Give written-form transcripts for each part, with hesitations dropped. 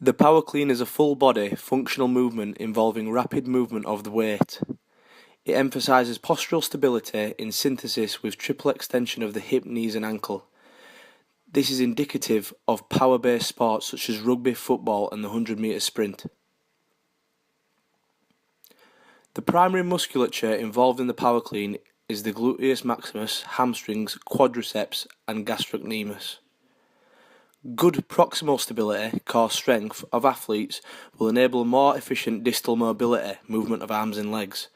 The power clean is a full-body, functional movement involving rapid movement of the weight. It emphasises postural stability in synthesis with triple extension of the hip, knees and ankle. This is indicative of power-based sports such as rugby, football and the 100-metre sprint. The primary musculature involved in the power clean is the gluteus maximus, hamstrings, quadriceps and gastrocnemius. Good proximal stability, core strength, of athletes will enable more efficient distal mobility, movement of arms and legs,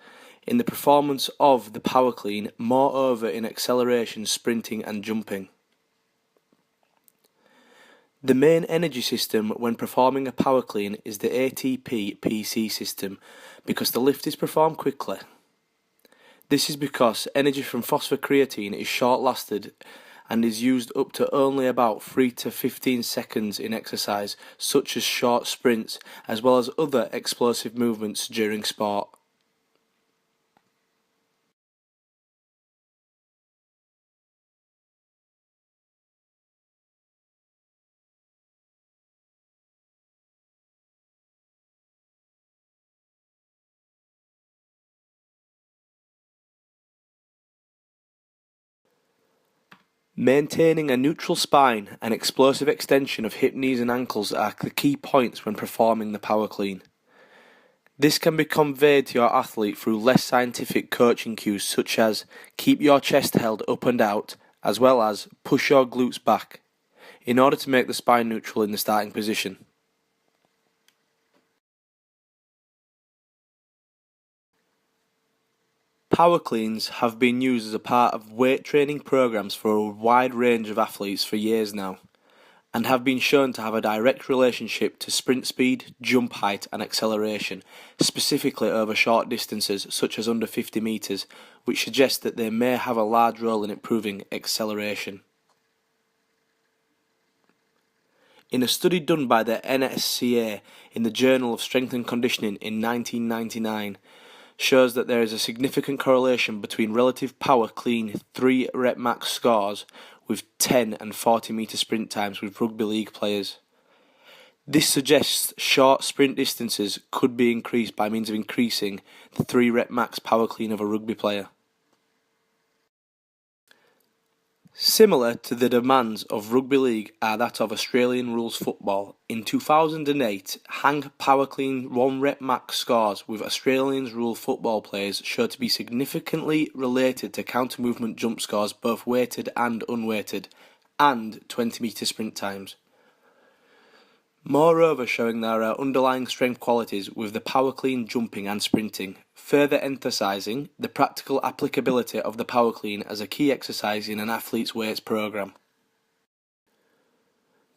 in the performance of the power clean, moreover in acceleration, sprinting and jumping. The main energy system when performing a power clean is the ATP-PC system because the lift is performed quickly. This is because energy from phosphocreatine is short-lasted and is used up to only about 3 to 15 seconds in exercise, such as short sprints, as well as other explosive movements during sport. Maintaining a neutral spine and explosive extension of hip, knees and ankles are the key points when performing the power clean. This can be conveyed to your athlete through less scientific coaching cues such as keep your chest held up and out, as well as push your glutes back, in order to make the spine neutral in the starting position. Power cleans have been used as a part of weight training programs for a wide range of athletes for years now, and have been shown to have a direct relationship to sprint speed, jump height and acceleration, specifically over short distances such as under 50 metres, which suggests that they may have a large role in improving acceleration. In a study done by the NSCA in the Journal of Strength and Conditioning in 1999, shows that there is a significant correlation between relative power clean 3 rep max scores with 10 and 40 metre sprint times with rugby league players. This suggests short sprint distances could be increased by means of increasing the 3 rep max power clean of a rugby player. Similar to the demands of rugby league are that of Australian rules football. In 2008, hang power clean 1 rep max scores with Australian rule football players showed to be significantly related to counter movement jump scores, both weighted and unweighted, and 20 metre sprint times. Moreover, showing there are underlying strength qualities with the power clean jumping and sprinting, further emphasising the practical applicability of the power clean as a key exercise in an athlete's weights programme.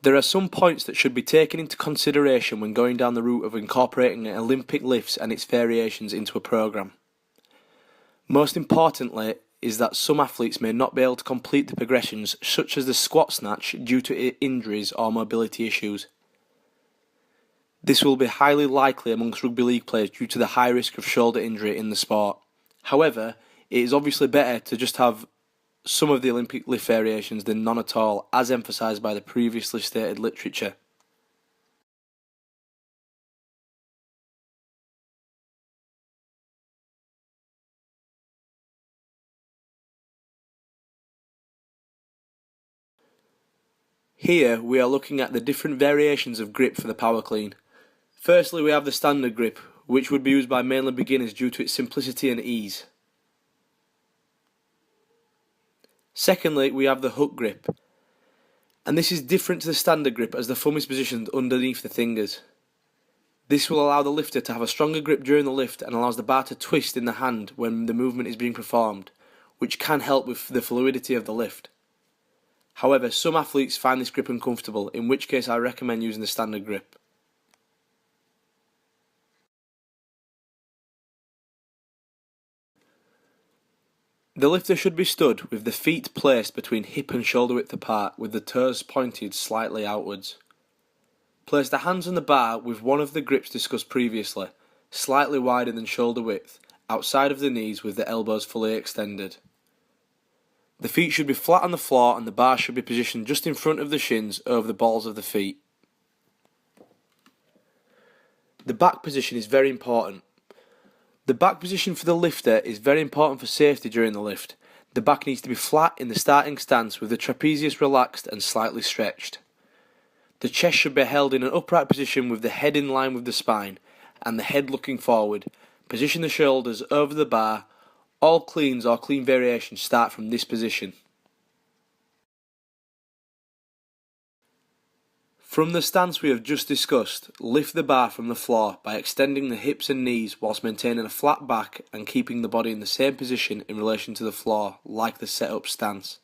There are some points that should be taken into consideration when going down the route of incorporating Olympic lifts and its variations into a programme. Most importantly is that some athletes may not be able to complete the progressions such as the squat snatch due to injuries or mobility issues. This will be highly likely amongst rugby league players due to the high risk of shoulder injury in the sport. However, it is obviously better to just have some of the Olympic lift variations than none at all, as emphasised by the previously stated literature. Here we are looking at the different variations of grip for the power clean. Firstly, we have the standard grip, which would be used by mainly beginners due to its simplicity and ease. Secondly, we have the hook grip, and this is different to the standard grip as the thumb is positioned underneath the fingers. This will allow the lifter to have a stronger grip during the lift and allows the bar to twist in the hand when the movement is being performed, which can help with the fluidity of the lift. However, some athletes find this grip uncomfortable, in which case I recommend using the standard grip. The lifter should be stood with the feet placed between hip and shoulder width apart, with the toes pointed slightly outwards. Place the hands on the bar with one of the grips discussed previously, slightly wider than shoulder width, outside of the knees with the elbows fully extended. The feet should be flat on the floor and the bar should be positioned just in front of the shins over the balls of the feet. The back position is very important. The back position for the lifter is very important for safety during the lift. The back needs to be flat in the starting stance with the trapezius relaxed and slightly stretched. The chest should be held in an upright position with the head in line with the spine and the head looking forward. Position the shoulders over the bar. All cleans or clean variations start from this position. From the stance we have just discussed, lift the bar from the floor by extending the hips and knees whilst maintaining a flat back and keeping the body in the same position in relation to the floor, like the set-up stance.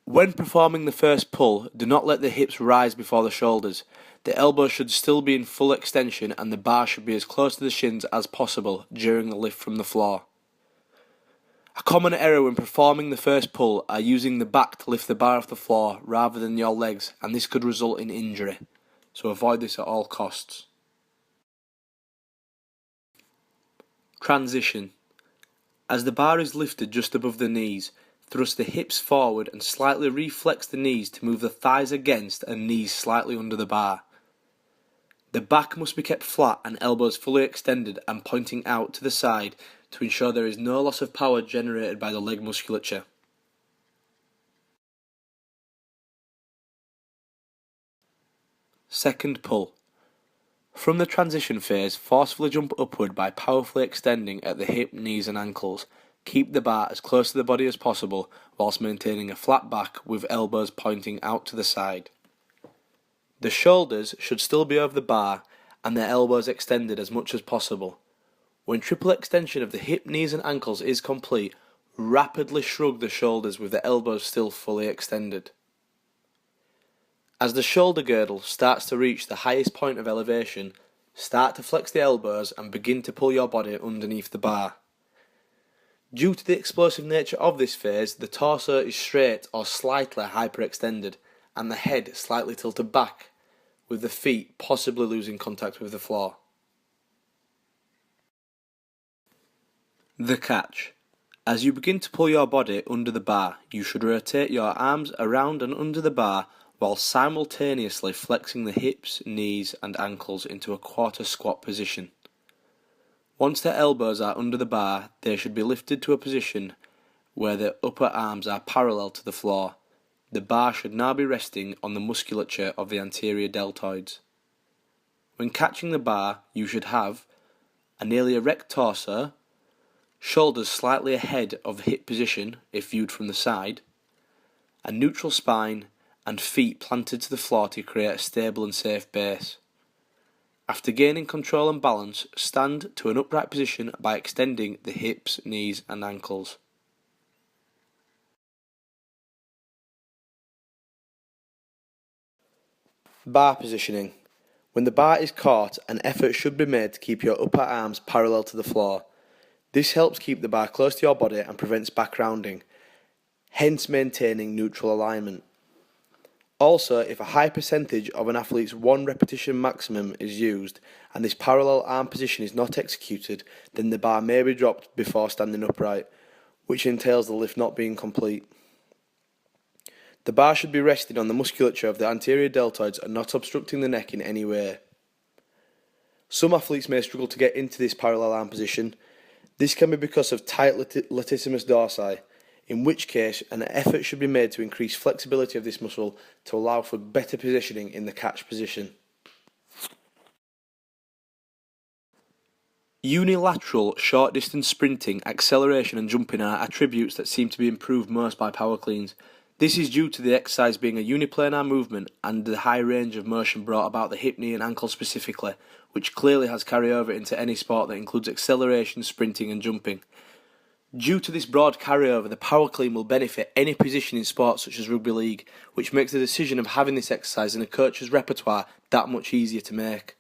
When performing the first pull, do not let the hips rise before the shoulders. The elbows should still be in full extension and the bar should be as close to the shins as possible during the lift from the floor. A common error when performing the first pull are using the back to lift the bar off the floor rather than your legs, and this could result in injury, so avoid this at all costs. Transition. As the bar is lifted just above the knees, thrust the hips forward and slightly reflex the knees to move the thighs against and knees slightly under the bar. The back must be kept flat and elbows fully extended and pointing out to the side to ensure there is no loss of power generated by the leg musculature. Second pull. From the transition phase, forcefully jump upward by powerfully extending at the hip, knees and ankles. Keep the bar as close to the body as possible whilst maintaining a flat back with elbows pointing out to the side. The shoulders should still be over the bar and the elbows extended as much as possible. When triple extension of the hip, knees and ankles is complete, rapidly shrug the shoulders with the elbows still fully extended. As the shoulder girdle starts to reach the highest point of elevation, start to flex the elbows and begin to pull your body underneath the bar. Due to the explosive nature of this phase, the torso is straight or slightly hyperextended and the head slightly tilted back, with the feet possibly losing contact with the floor. The catch. As you begin to pull your body under the bar, you should rotate your arms around and under the bar while simultaneously flexing the hips, knees and ankles into a quarter squat position. Once the elbows are under the bar, they should be lifted to a position where the upper arms are parallel to the floor. The bar should now be resting on the musculature of the anterior deltoids. When catching the bar, you should have a nearly erect torso, shoulders slightly ahead of the hip position if viewed from the side, a neutral spine and feet planted to the floor to create a stable and safe base. After gaining control and balance, stand to an upright position by extending the hips, knees and ankles. Bar positioning. When the bar is caught, an effort should be made to keep your upper arms parallel to the floor. This helps keep the bar close to your body and prevents back rounding, hence maintaining neutral alignment. Also, if a high percentage of an athlete's 1 repetition maximum is used and this parallel arm position is not executed, then the bar may be dropped before standing upright, which entails the lift not being complete. The bar should be resting on the musculature of the anterior deltoids and not obstructing the neck in any way. Some athletes may struggle to get into this parallel arm position. This can be because of tight latissimus dorsi, in which case an effort should be made to increase flexibility of this muscle to allow for better positioning in the catch position. Unilateral short distance sprinting, acceleration and jumping are attributes that seem to be improved most by power cleans. This is due to the exercise being a uniplanar movement and the high range of motion brought about the hip, knee and ankle specifically, which clearly has carryover into any sport that includes acceleration, sprinting and jumping. Due to this broad carryover, the power clean will benefit any position in sports such as rugby league, which makes the decision of having this exercise in a coach's repertoire that much easier to make.